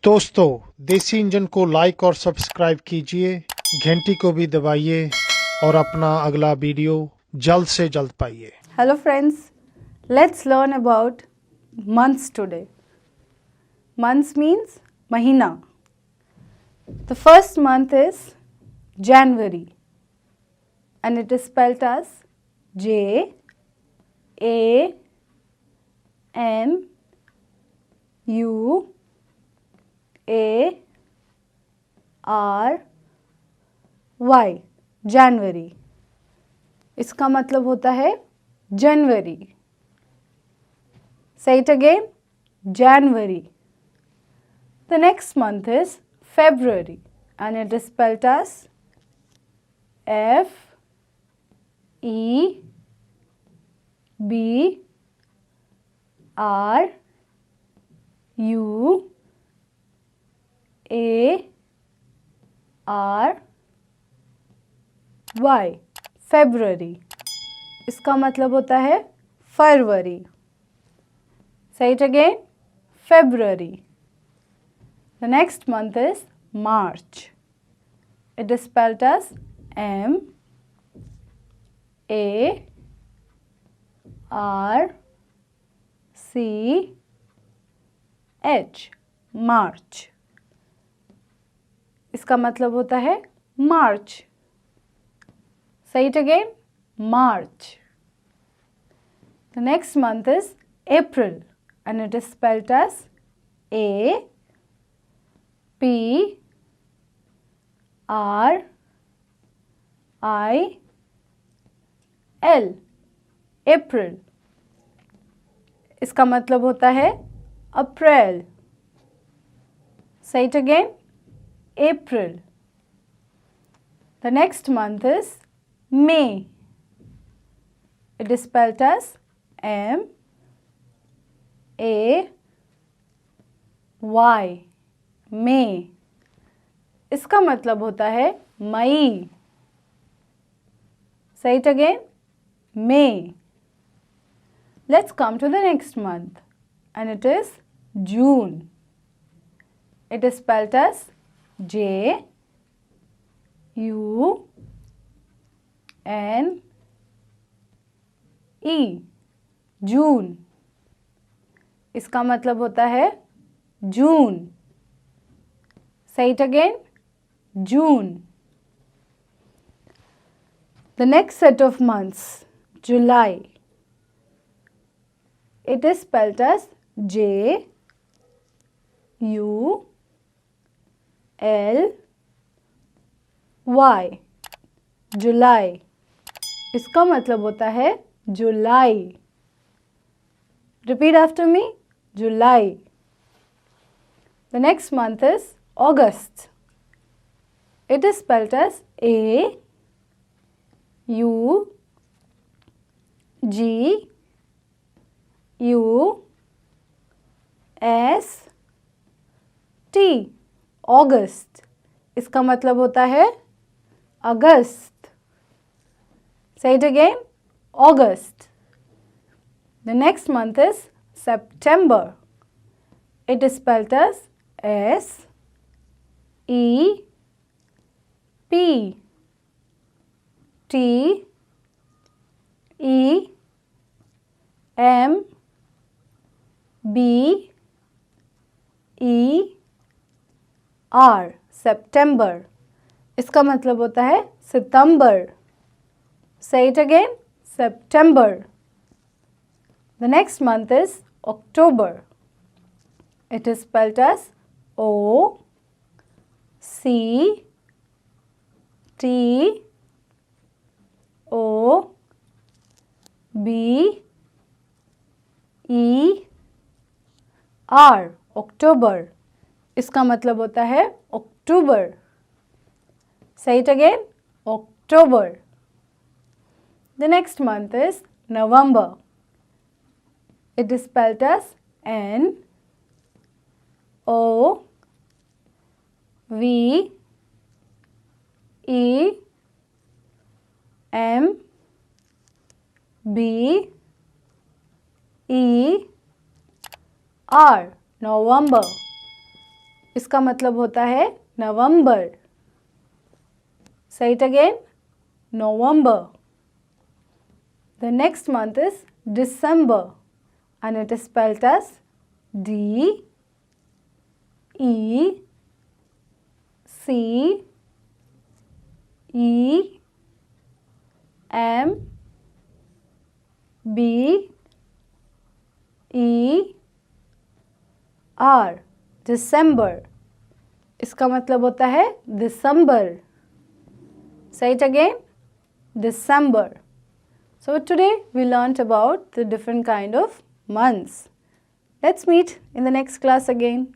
दोस्तों, देसी इंजन को लाइक और सब्सक्राइब कीजिए, घंटी को भी दबाइए और अपना अगला वीडियो जल्द से जल्द पाइए। Hello friends, let's learn about months today. Months means mahina. The first month is January and it is spelled as J A N U A R Y January. इसका मतलब होता है जनवरी. Say it again, January. The next month is February and it is spelled as F E B R U A R Y February. इसका मतलब होता है फरवरी. Say it again, February. The next month is March. It is spelled as M A R C H March. इसका मतलब होता है मार्च. Say it again, March. The next month is April and it is spelled as A P R I L April. इसका मतलब होता है अप्रैल. Say it again, April. The next month is May. It is spelled as M A Y May. इसका मतलब होता है मई. Say it again, May. Let's come to the next month and it is June. It is spelled as J U N E जून. इसका मतलब होता है जून. Say it again, June. The next set of months, July. It is spelled as J U L Y जुलाई. इसका मतलब होता है जुलाई. Repeat after me, July. The next month is August. It is spelled as A U G U S T August. इसका मतलब होता है अगस्त. Say it again, August. The next month is September. It is spelled as S E P T E M B E R September. इसका मतलब होता है सितंबर. Say it again, September. The next month is October. It is spelled as O C T O B E R October. इसका मतलब होता है अक्टूबर. Say it again, October. The next month is November. It is spelled as N O V E M B E R November. इसका मतलब होता है नवंबर. Say it again. November. The next month is December and it is spelled as D E C E M B E R. December. इसका मतलब होता है दिसंबर. Say it again. December. So today we learnt about the different kind of months. Let's meet in the next class again.